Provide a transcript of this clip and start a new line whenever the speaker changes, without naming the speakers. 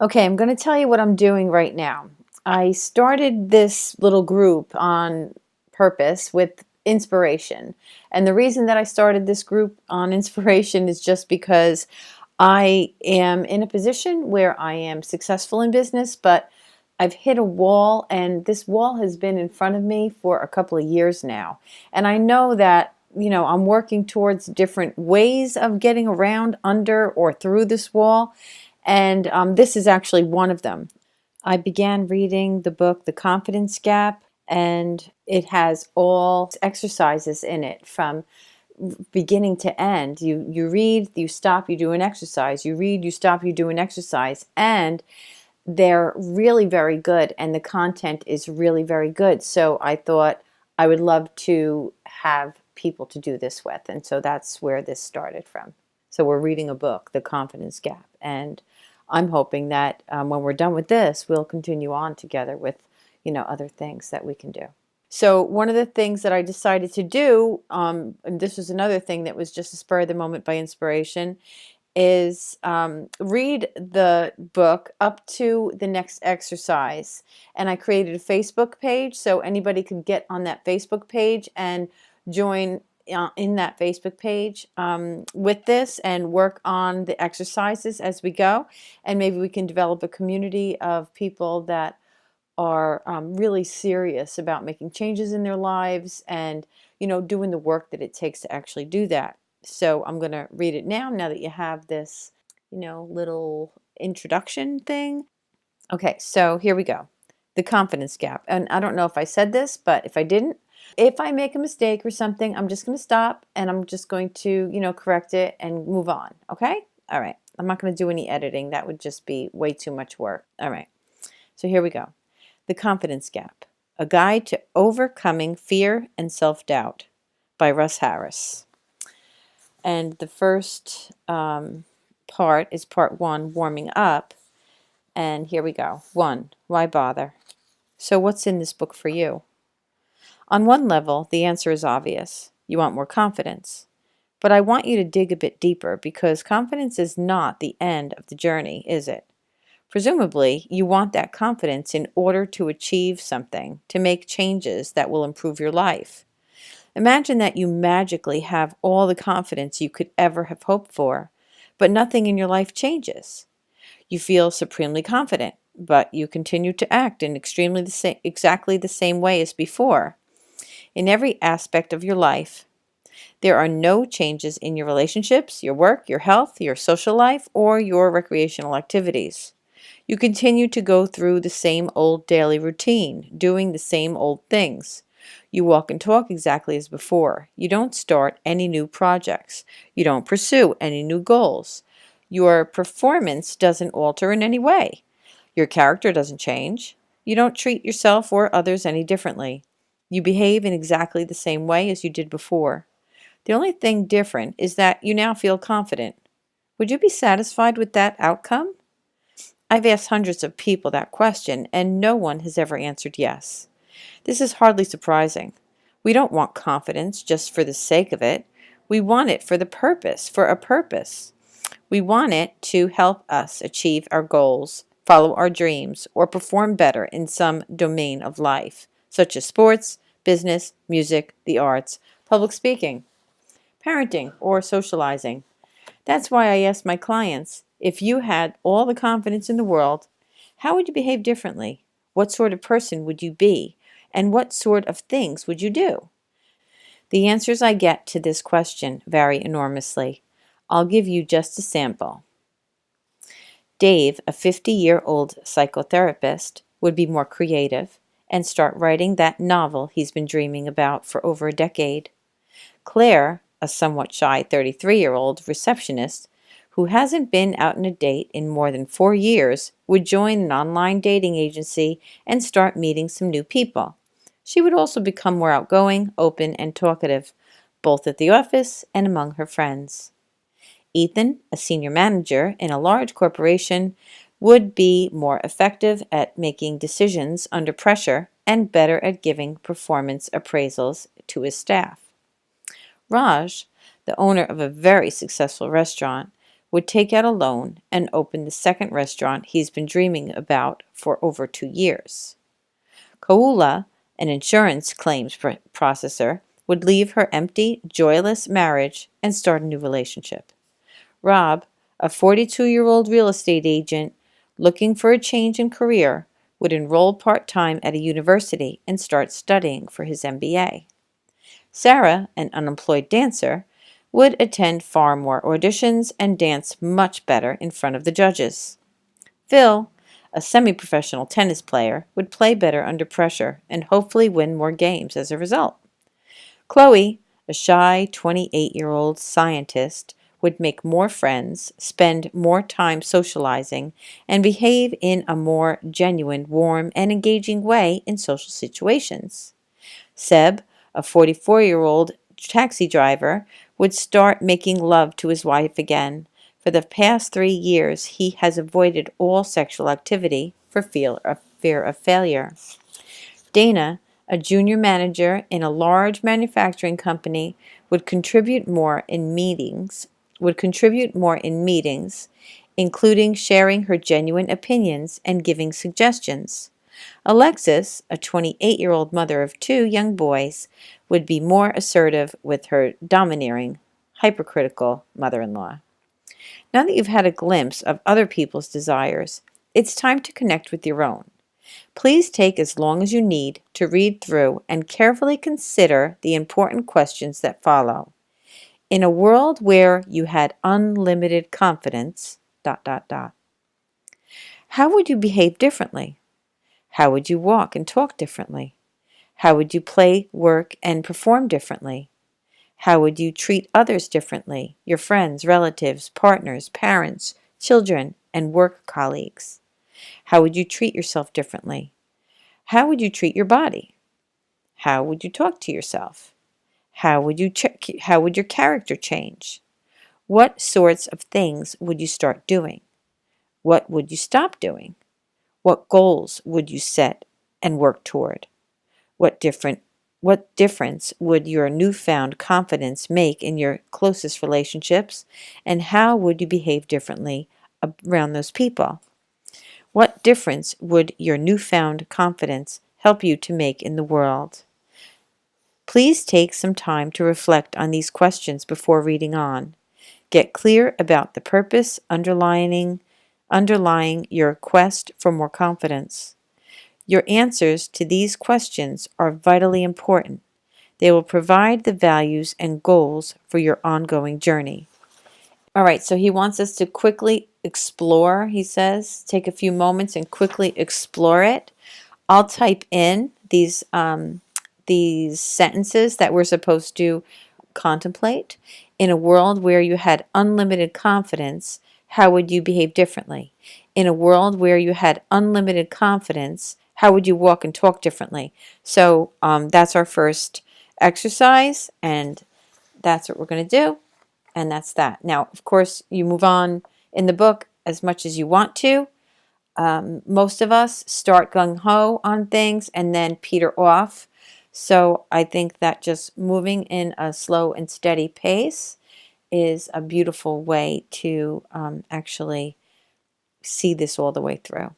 Okay, I'm going to tell you what I'm doing right now. I started this little group on purpose with inspiration. And the reason that I started this group on inspiration is just because I am in a position where I am successful in business, but I've hit a wall, and this wall has been in front of me for a couple of years now. And I know that, I'm working towards different ways of getting around, under, or through this wall. And this is actually one of them. I began reading the book, The Confidence Gap, and it has all exercises in it from beginning to end. You read, you stop, you do an exercise. You read, you stop, you do an exercise. And they're really very good, and the content is really very good. So I thought I would love to have people to do this with. And so that's where this started from. So we're reading a book, The Confidence Gap. And I'm hoping that when we're done with this, we'll continue on together with, other things that we can do. So one of the things that I decided to do, and this was another thing that was just a spur of the moment by inspiration, is read the book up to the next exercise. And I created a Facebook page so anybody could get on that Facebook page and join in that Facebook page with this and work on the exercises as we go. And maybe we can develop a community of people that are really serious about making changes in their lives and, doing the work that it takes to actually do that. So I'm going to read it now that you have this, little introduction thing. Okay, so here we go. The confidence gap. And I don't know if I said this, but if I didn't, if I make a mistake or something, I'm just going to stop and I'm just going to, correct it and move on. Okay? All right. I'm not going to do any editing. That would just be way too much work. All right. So here we go. The Confidence Gap, A Guide to Overcoming Fear and Self-Doubt by Russ Harris. And the first part is part 1, warming up. And here we go. 1, why bother? So what's in this book for you? On one level, the answer is obvious. You want more confidence. But I want you to dig a bit deeper because confidence is not the end of the journey, is it? Presumably, you want that confidence in order to achieve something, to make changes that will improve your life. Imagine that you magically have all the confidence you could ever have hoped for, but nothing in your life changes. You feel supremely confident, but you continue to act in exactly the same way as before. In every aspect of your life, there are no changes in your relationships, your work, your health, your social life, or your recreational activities. You continue to go through the same old daily routine, doing the same old things. You walk and talk exactly as before. You don't start any new projects. You don't pursue any new goals. Your performance doesn't alter in any way. Your character doesn't change. You don't treat yourself or others any differently. You behave in exactly the same way as you did before. The only thing different is that you now feel confident. Would you be satisfied with that outcome? I've asked hundreds of people that question, and no one has ever answered yes. This is hardly surprising. We don't want confidence just for the sake of it. We want it for a purpose. We want it to help us achieve our goals, follow our dreams, or perform better in some domain of life, such as sports, business, music, the arts, public speaking, parenting, or socializing. That's why I ask my clients, if you had all the confidence in the world, how would you behave differently? What sort of person would you be? And what sort of things would you do? The answers I get to this question vary enormously. I'll give you just a sample. Dave, a 50-year-old psychotherapist, would be more creative and start writing that novel he's been dreaming about for over a decade. Claire, a somewhat shy 33-year-old receptionist who hasn't been out on a date in more than 4 years, would join an online dating agency and start meeting some new people. She would also become more outgoing, open, and talkative, both at the office and among her friends. Ethan, a senior manager in a large corporation, would be more effective at making decisions under pressure and better at giving performance appraisals to his staff. Raj, the owner of a very successful restaurant, would take out a loan and open the second restaurant he's been dreaming about for over 2 years. Kaula, an insurance claims processor, would leave her empty, joyless marriage and start a new relationship. Rob, a 42-year-old real estate agent looking for a change in career, would enroll part-time at a university and start studying for his MBA. Sarah, an unemployed dancer, would attend far more auditions and dance much better in front of the judges. Phil, a semi-professional tennis player, would play better under pressure and hopefully win more games as a result. Chloe, a shy 28-year-old scientist, would make more friends, spend more time socializing, and behave in a more genuine, warm, and engaging way in social situations. Seb, a 44-year-old taxi driver, would start making love to his wife again. For the past 3 years, he has avoided all sexual activity for fear of failure. Dana, a junior manager in a large manufacturing company, would contribute more in meetings, including sharing her genuine opinions and giving suggestions. Alexis, a 28-year-old mother of 2 young boys, would be more assertive with her domineering, hypercritical mother-in-law. Now that you've had a glimpse of other people's desires, it's time to connect with your own. Please take as long as you need to read through and carefully consider the important questions that follow. In a world where you had unlimited confidence, ... How would you behave differently? How would you walk and talk differently? How would you play, work, and perform differently? How would you treat others differently, your friends, relatives, partners, parents, children, and work colleagues? How would you treat yourself differently? How would you treat your body? How would you talk to yourself? How would your character change? What sorts of things would you start doing? What would you stop doing? What goals would you set and work toward? What difference would your newfound confidence make in your closest relationships? And how would you behave differently around those people? What difference would your newfound confidence help you to make in the world? Please take some time to reflect on these questions before reading on. Get clear about the purpose underlying your quest for more confidence. Your answers to these questions are vitally important. They will provide the values and goals for your ongoing journey. All right, so he wants us to quickly explore, he says. Take a few moments and quickly explore it. I'll type in these sentences that we're supposed to contemplate. In a world where you had unlimited confidence, how would you behave differently? In a world where you had unlimited confidence, how would you walk and talk differently? So that's our first exercise, and that's what we're going to do, and that's that. Now, of course, you move on in the book as much as you want to. Most of us start gung-ho on things and then peter off. So I think that just moving in a slow and steady pace is a beautiful way to actually see this all the way through.